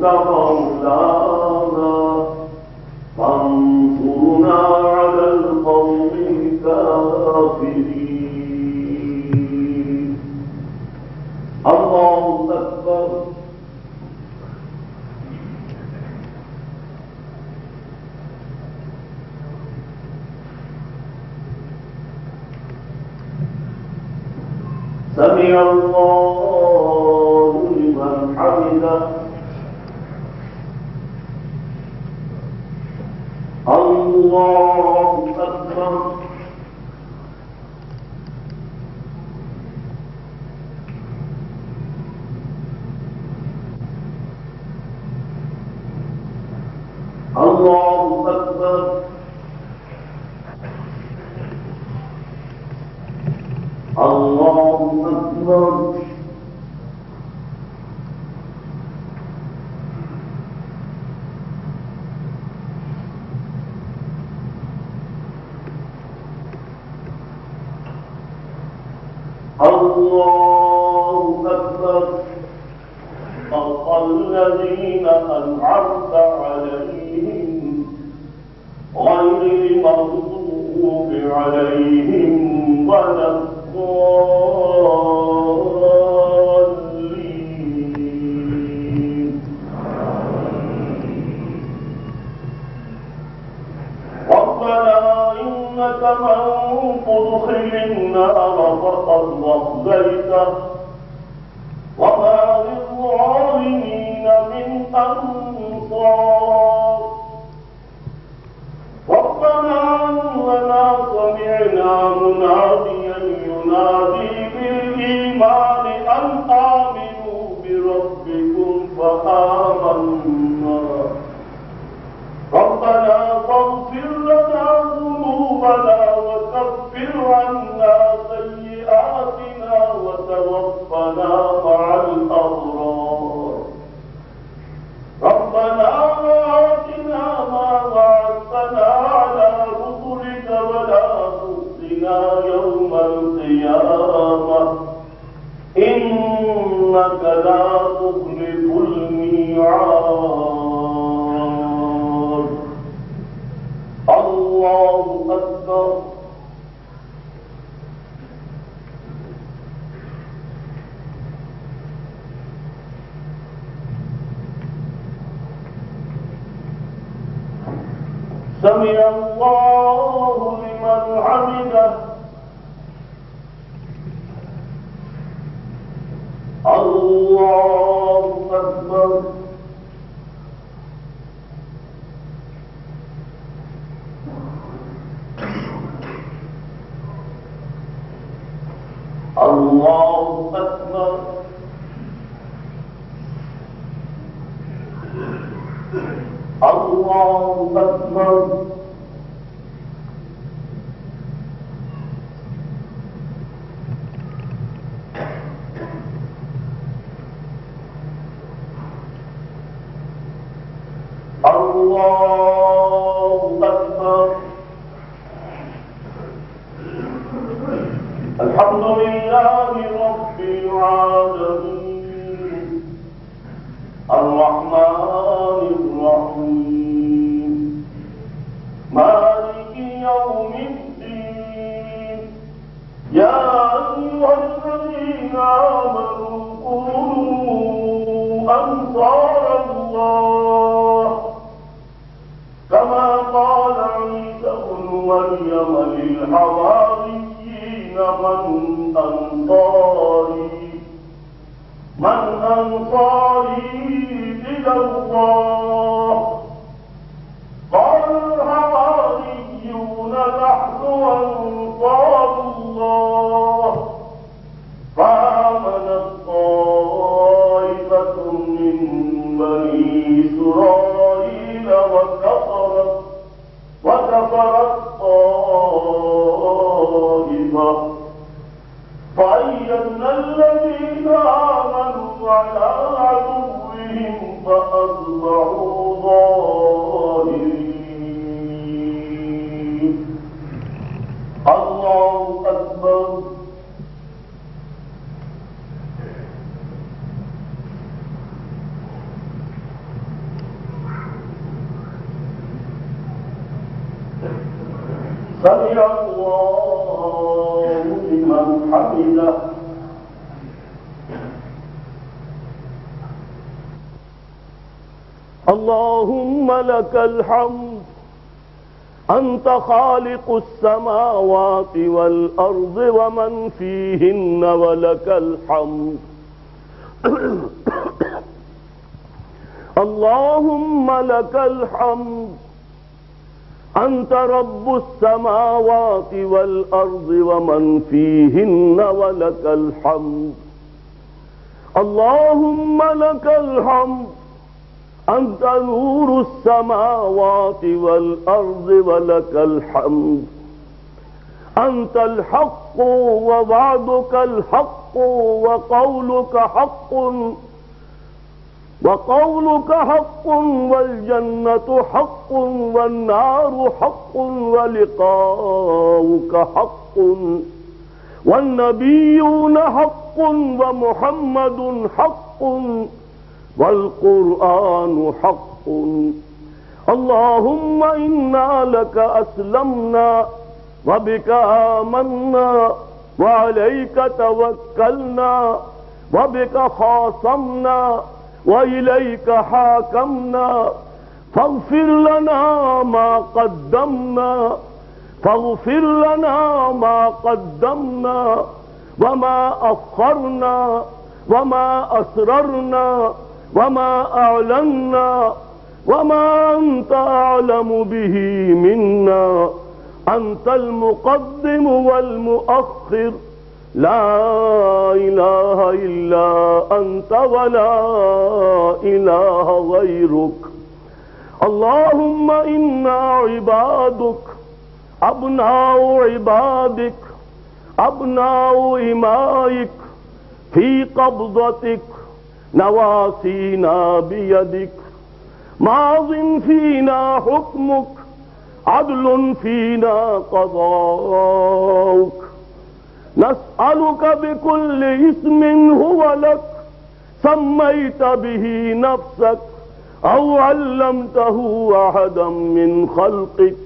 مولانا فانصرنا على القوم الكافرين. الله أكبر. سمع الله لمن حمده. الله أكبر. الله أكبر. الله أكبر. الله أكبر. الذين أنعمت عليهم غير المغضوب عليهم ولا الضالين. ربنا إنك من تدخل النار فقد أخزيته وما للظالمين من أنصار. ربنا إننا سمعنا مناديا ينادي بالإيمان أن آمنوا بربكم فآمنا. ربنا فاغفر لنا ذنوبنا وكفر عنا سيئاتنا وتوفنا مع الأبرار. ربنا وآتنا ما وعدتنا على رسلك ولا تخزنا يوم القيامة إنك لا تخلف الميعاد. الله أكبر. سمع الله لمن حمده. الله أكبر. الله أكبر. الله أكبر. الله أكبر. الحمد لله رب العالمين الرحمن الرحيم مالك يوم الدين. يا أيها الذين آمنوا كونوا أنصار الله كما قال عيسى ابن مريم للحواريين من أنصاري إلى الله قال الحواريون نحن أنصار الله. فآمنت طائفة من بني إسرائيل وكفرت طائفة فأيدنا الذين آمنوا على عدوهم فأصبحوا سمع الله لمن حمده. اللهم لك الحمد أنت خالق السماوات والأرض ومن فيهن ولك الحمد. اللهم لك الحمد أنت رب السماوات والأرض ومن فيهن ولك الحمد. اللهم لك الحمد أنت نور السماوات والأرض ولك الحمد. أنت الحق ووعدك الحق وقولك حق والجنة حق والنار حق ولقاؤك حق والنبيون حق ومحمد حق والقرآن حق. اللهم إنا لك أسلمنا وبك آمنا وعليك توكلنا وبك خاصمنا وإليك حاكمنا. فاغفر لنا ما قدمنا وما أخرنا وما أسررنا وما أعلنا وما أنت أعلم به منا. أنت المقدم والمؤخر لا إله إلا أنت ولا إله غيرك. اللهم إنا عبادك أبناء عبادك أبناء إمائك في قبضتك نواصينا بيدك ماض فينا حكمك عدل فينا قضاؤك. نسألك بكل اسم هو لك سميت به نفسك أو علمته أحدا من خلقك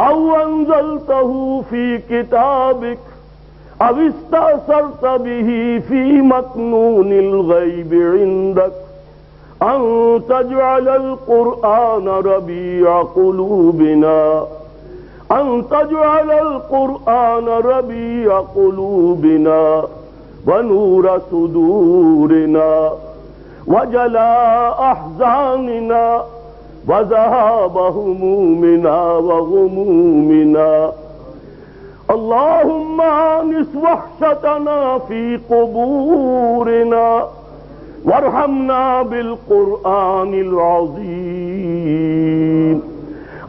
أو أنزلته في كتابك أو استأثرت به في مكنون الغيب عندك أن تجعل القرآن ربيع قلوبنا ونور صدورنا وجلاء أحزاننا وذهاب همومنا وغمومنا. اللهم آنس وحشتنا في قبورنا وارحمنا بالقرآن العظيم.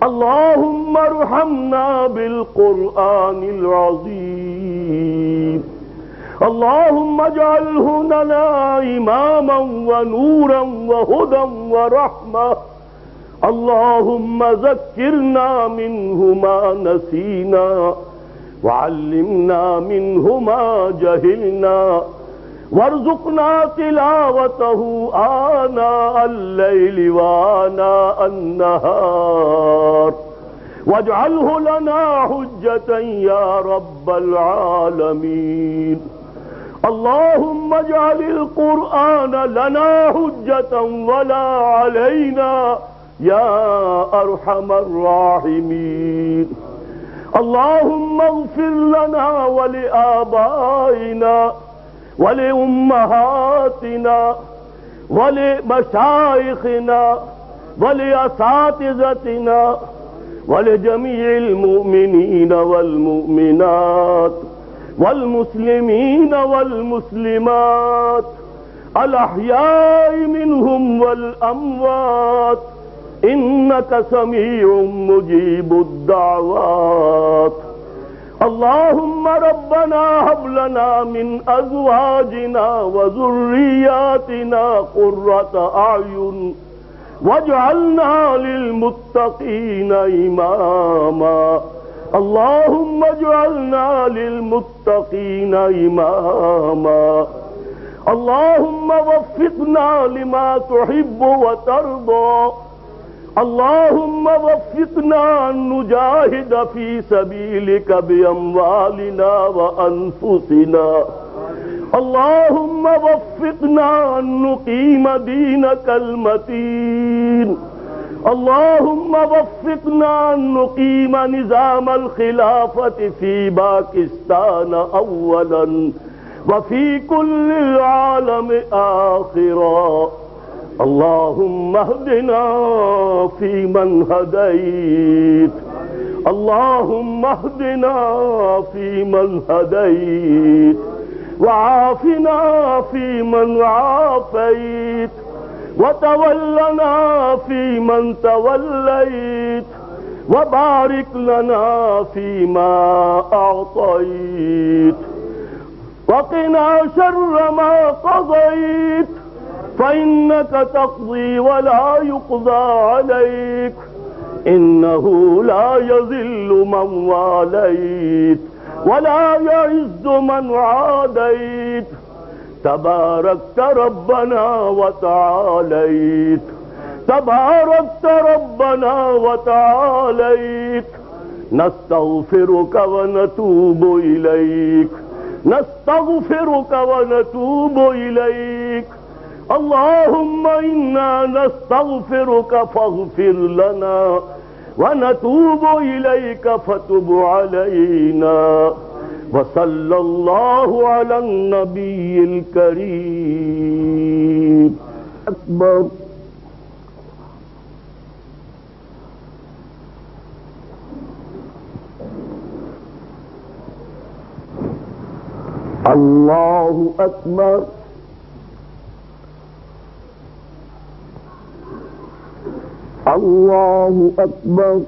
اللهم ارحمنا بالقرآن العظيم. اللهم اجعله لنا إماما ونورا وهدى ورحمة. اللهم ذكرنا منه ما نسينا وعلمنا منه ما جهلنا وارزقنا تلاوته آناء الليل وآناء النهار واجعله لنا حجة يا رب العالمين. اللهم اجعل القرآن لنا حجة ولا علينا يا أرحم الراحمين. اللهم اغفر لنا ولآبائنا ولأمهاتنا ولمشايخنا ولأساتذتنا ولجميع المؤمنين والمؤمنات والمسلمين والمسلمات الأحياء منهم والأموات إنك سميع مجيب الدعوات. اللهم ربنا هب لنا من أزواجنا وذرياتنا قرة أعين واجعلنا للمتقين إماما. اللهم اجعلنا للمتقين إماما. اللهم وفقنا لما تحب وترضى اللهم وفقنا أن نجاهد في سبيلك بأموالنا وأنفسنا. اللهم وفقنا أن نقيم دينك المتين. اللهم وفقنا أن نقيم نظام الخلافة في باكستان أولا وفي كل العالم آخرا. اللهم اهدنا فيمن هديت. اللهم اهدنا فيمن هديت وعافنا فيمن عافيت وتولنا فيمن توليت وبارك لنا فيما أعطيت وقنا شر ما قضيت فإنك تقضي ولا يقضى عليك إنه لا يذل من واليت ولا يعز من عاديت. تباركت ربنا وتعاليت. تباركت ربنا وتعاليت. نستغفرك ونتوب إليك. نستغفرك ونتوب إليك. اللهم إنا نستغفرك فاغفر لنا ونتوب إليك فتب علينا. وصلى الله على النبي الكريم. أكبر. الله أكبر. الله أكبر.